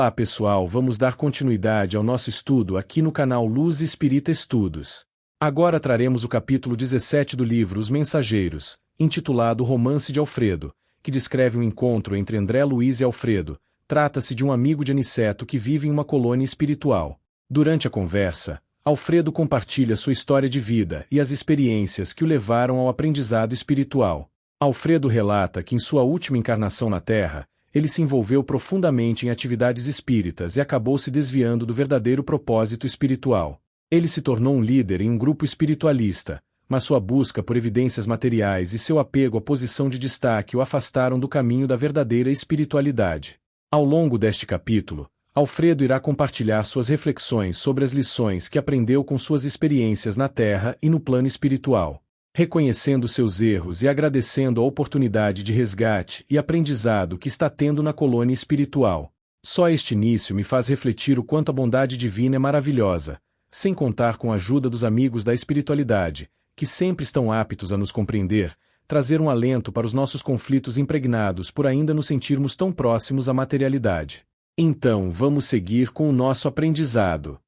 Olá pessoal, vamos dar continuidade ao nosso estudo aqui no canal Luz Espírita Estudos. Agora traremos o capítulo 17 do livro Os Mensageiros, intitulado Romance de Alfredo, que descreve um encontro entre André Luiz e Alfredo. Trata-se de um amigo de Aniceto que vive em uma colônia espiritual. Durante a conversa, Alfredo compartilha sua história de vida e as experiências que o levaram ao aprendizado espiritual. Alfredo relata que em sua última encarnação na Terra, ele se envolveu profundamente em atividades espíritas e acabou se desviando do verdadeiro propósito espiritual. Ele se tornou um líder em um grupo espiritualista, mas sua busca por evidências materiais e seu apego à posição de destaque o afastaram do caminho da verdadeira espiritualidade. Ao longo deste capítulo, Alfredo irá compartilhar suas reflexões sobre as lições que aprendeu com suas experiências na Terra e no plano espiritual. Reconhecendo seus erros e agradecendo a oportunidade de resgate e aprendizado que está tendo na colônia espiritual. Só este início me faz refletir o quanto a bondade divina é maravilhosa, sem contar com a ajuda dos amigos da espiritualidade, que sempre estão aptos a nos compreender, trazer um alento para os nossos conflitos impregnados por ainda nos sentirmos tão próximos à materialidade. Então vamos seguir com o nosso aprendizado.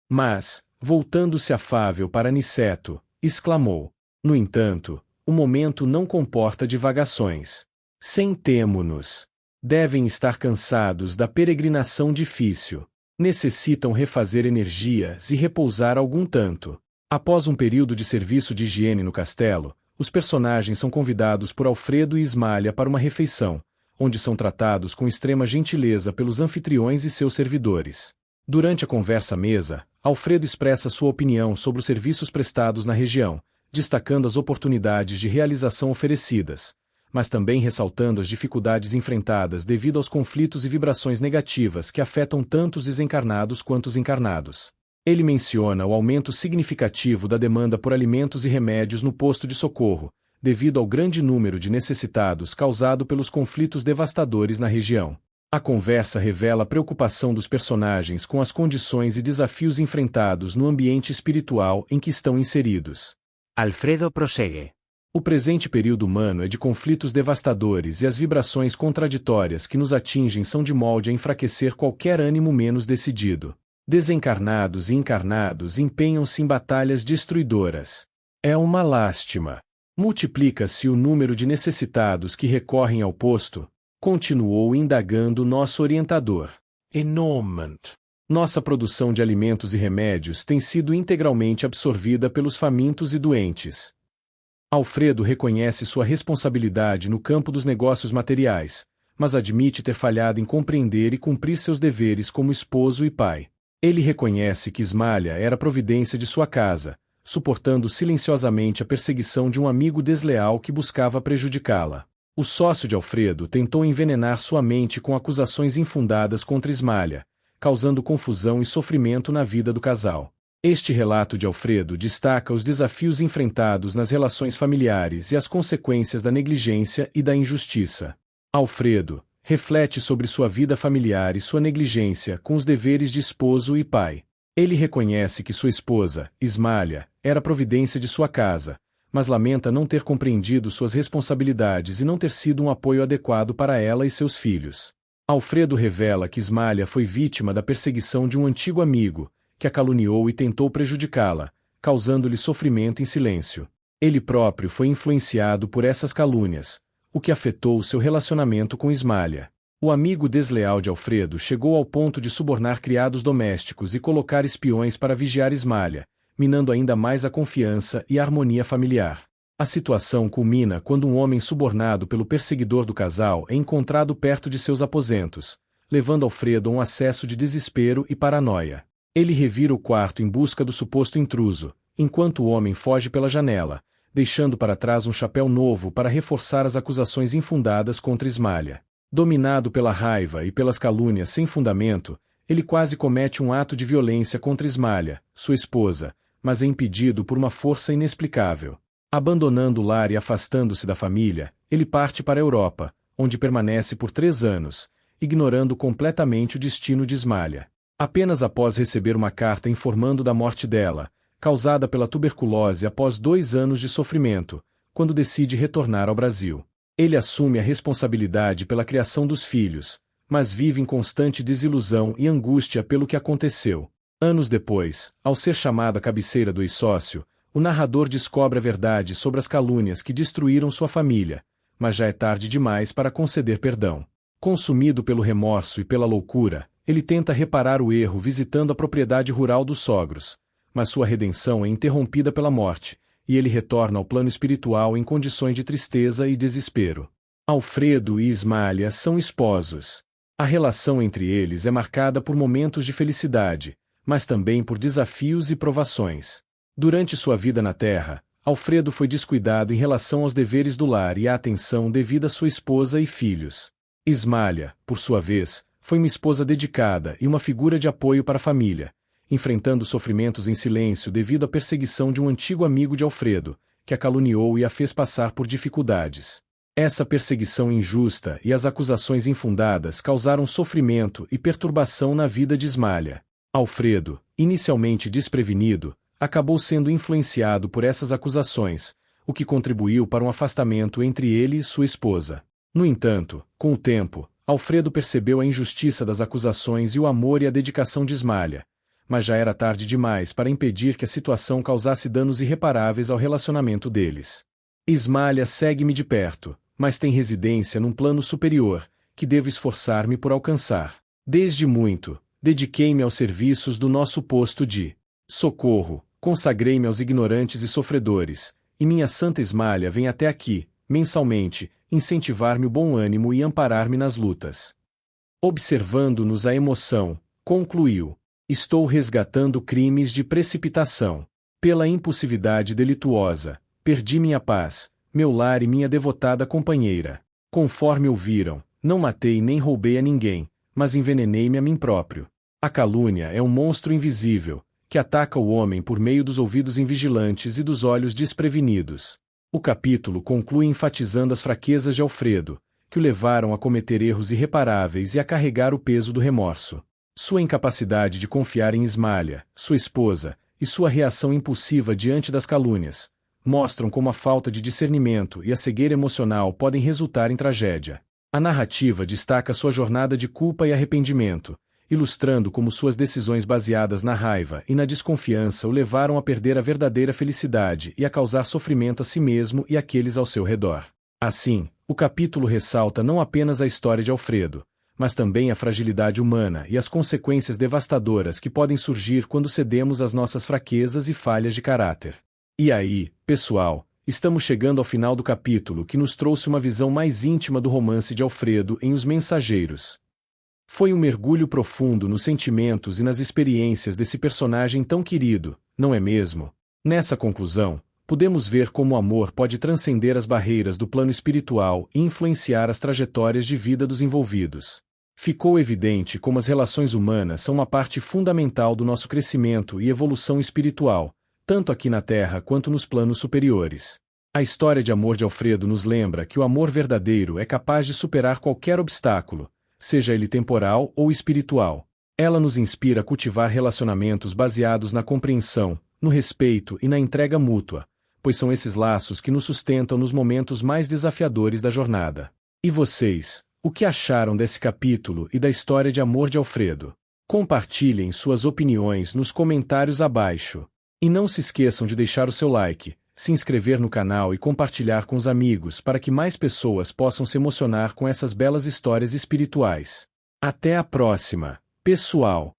Mas, voltando-se afável para Aniceto, exclamou: no entanto, o momento não comporta divagações. Sentemo-nos. Devem estar cansados da peregrinação difícil. Necessitam refazer energias e repousar algum tanto. Após um período de serviço de higiene no castelo, os personagens são convidados por Alfredo e Ismália para uma refeição, onde são tratados com extrema gentileza pelos anfitriões e seus servidores. Durante a conversa à mesa, Alfredo expressa sua opinião sobre os serviços prestados na região, destacando as oportunidades de realização oferecidas, mas também ressaltando as dificuldades enfrentadas devido aos conflitos e vibrações negativas que afetam tanto os desencarnados quanto os encarnados. Ele menciona o aumento significativo da demanda por alimentos e remédios no posto de socorro, devido ao grande número de necessitados causado pelos conflitos devastadores na região. A conversa revela a preocupação dos personagens com as condições e desafios enfrentados no ambiente espiritual em que estão inseridos. Alfredo prossegue. O presente período humano é de conflitos devastadores e as vibrações contraditórias que nos atingem são de molde a enfraquecer qualquer ânimo menos decidido. Desencarnados e encarnados empenham-se em batalhas destruidoras. É uma lástima. Multiplica-se o número de necessitados que recorrem ao posto, continuou indagando nosso orientador. Enorme. Nossa produção de alimentos e remédios tem sido integralmente absorvida pelos famintos e doentes. Alfredo reconhece sua responsabilidade no campo dos negócios materiais, mas admite ter falhado em compreender e cumprir seus deveres como esposo e pai. Ele reconhece que Ismália era a providência de sua casa, suportando silenciosamente a perseguição de um amigo desleal que buscava prejudicá-la. O sócio de Alfredo tentou envenenar sua mente com acusações infundadas contra Ismália, causando confusão e sofrimento na vida do casal. Este relato de Alfredo destaca os desafios enfrentados nas relações familiares e as consequências da negligência e da injustiça. Alfredo reflete sobre sua vida familiar e sua negligência com os deveres de esposo e pai. Ele reconhece que sua esposa, Ismália, era a providência de sua casa, mas lamenta não ter compreendido suas responsabilidades e não ter sido um apoio adequado para ela e seus filhos. Alfredo revela que Ismália foi vítima da perseguição de um antigo amigo, que a caluniou e tentou prejudicá-la, causando-lhe sofrimento em silêncio. Ele próprio foi influenciado por essas calúnias, o que afetou seu relacionamento com Ismália. O amigo desleal de Alfredo chegou ao ponto de subornar criados domésticos e colocar espiões para vigiar Ismália, minando ainda mais a confiança e a harmonia familiar. A situação culmina quando um homem subornado pelo perseguidor do casal é encontrado perto de seus aposentos, levando Alfredo a um acesso de desespero e paranoia. Ele revira o quarto em busca do suposto intruso, enquanto o homem foge pela janela, deixando para trás um chapéu novo para reforçar as acusações infundadas contra Ismália. Dominado pela raiva e pelas calúnias sem fundamento, ele quase comete um ato de violência contra Ismália, sua esposa, mas é impedido por uma força inexplicável. Abandonando o lar e afastando-se da família, ele parte para a Europa, onde permanece por 3 anos, ignorando completamente o destino de Ismália. Apenas após receber uma carta informando da morte dela, causada pela tuberculose após 2 anos de sofrimento, quando decide retornar ao Brasil. Ele assume a responsabilidade pela criação dos filhos, mas vive em constante desilusão e angústia pelo que aconteceu. Anos depois, ao ser chamado à cabeceira do ex-sócio, o narrador descobre a verdade sobre as calúnias que destruíram sua família, mas já é tarde demais para conceder perdão. Consumido pelo remorso e pela loucura, ele tenta reparar o erro visitando a propriedade rural dos sogros, mas sua redenção é interrompida pela morte, e ele retorna ao plano espiritual em condições de tristeza e desespero. Alfredo e Ismália são esposos. A relação entre eles é marcada por momentos de felicidade, mas também por desafios e provações. Durante sua vida na Terra, Alfredo foi descuidado em relação aos deveres do lar e à atenção devida à sua esposa e filhos. Ismália, por sua vez, foi uma esposa dedicada e uma figura de apoio para a família, enfrentando sofrimentos em silêncio devido à perseguição de um antigo amigo de Alfredo, que a caluniou e a fez passar por dificuldades. Essa perseguição injusta e as acusações infundadas causaram sofrimento e perturbação na vida de Ismália. Alfredo, inicialmente desprevenido, acabou sendo influenciado por essas acusações, o que contribuiu para um afastamento entre ele e sua esposa. No entanto, com o tempo, Alfredo percebeu a injustiça das acusações e o amor e a dedicação de Ismália, mas já era tarde demais para impedir que a situação causasse danos irreparáveis ao relacionamento deles. Ismália segue-me de perto, mas tem residência num plano superior, que devo esforçar-me por alcançar. Desde muito, dediquei-me aos serviços do nosso posto de socorro, consagrei-me aos ignorantes e sofredores, e minha santa Ismália vem até aqui, mensalmente, incentivar-me o bom ânimo e amparar-me nas lutas. Observando-nos a emoção, concluiu: estou resgatando crimes de precipitação. Pela impulsividade delituosa, perdi minha paz, meu lar e minha devotada companheira. Conforme ouviram, não matei nem roubei a ninguém, mas envenenei-me a mim próprio. A calúnia é um monstro invisível, que ataca o homem por meio dos ouvidos invigilantes e dos olhos desprevenidos. O capítulo conclui enfatizando as fraquezas de Alfredo, que o levaram a cometer erros irreparáveis e a carregar o peso do remorso. Sua incapacidade de confiar em Ismália, sua esposa, e sua reação impulsiva diante das calúnias, mostram como a falta de discernimento e a cegueira emocional podem resultar em tragédia. A narrativa destaca sua jornada de culpa e arrependimento, ilustrando como suas decisões baseadas na raiva e na desconfiança o levaram a perder a verdadeira felicidade e a causar sofrimento a si mesmo e àqueles ao seu redor. Assim, o capítulo ressalta não apenas a história de Alfredo, mas também a fragilidade humana e as consequências devastadoras que podem surgir quando cedemos às nossas fraquezas e falhas de caráter. E aí, pessoal, estamos chegando ao final do capítulo que nos trouxe uma visão mais íntima do romance de Alfredo em Os Mensageiros. Foi um mergulho profundo nos sentimentos e nas experiências desse personagem tão querido, não é mesmo? Nessa conclusão, podemos ver como o amor pode transcender as barreiras do plano espiritual e influenciar as trajetórias de vida dos envolvidos. Ficou evidente como as relações humanas são uma parte fundamental do nosso crescimento e evolução espiritual, tanto aqui na Terra quanto nos planos superiores. A história de amor de Alfredo nos lembra que o amor verdadeiro é capaz de superar qualquer obstáculo, seja ele temporal ou espiritual. Ela nos inspira a cultivar relacionamentos baseados na compreensão, no respeito e na entrega mútua, pois são esses laços que nos sustentam nos momentos mais desafiadores da jornada. E vocês, o que acharam desse capítulo e da história de amor de Alfredo? Compartilhem suas opiniões nos comentários abaixo. E não se esqueçam de deixar o seu like, se inscrever no canal e compartilhar com os amigos para que mais pessoas possam se emocionar com essas belas histórias espirituais. Até a próxima, pessoal!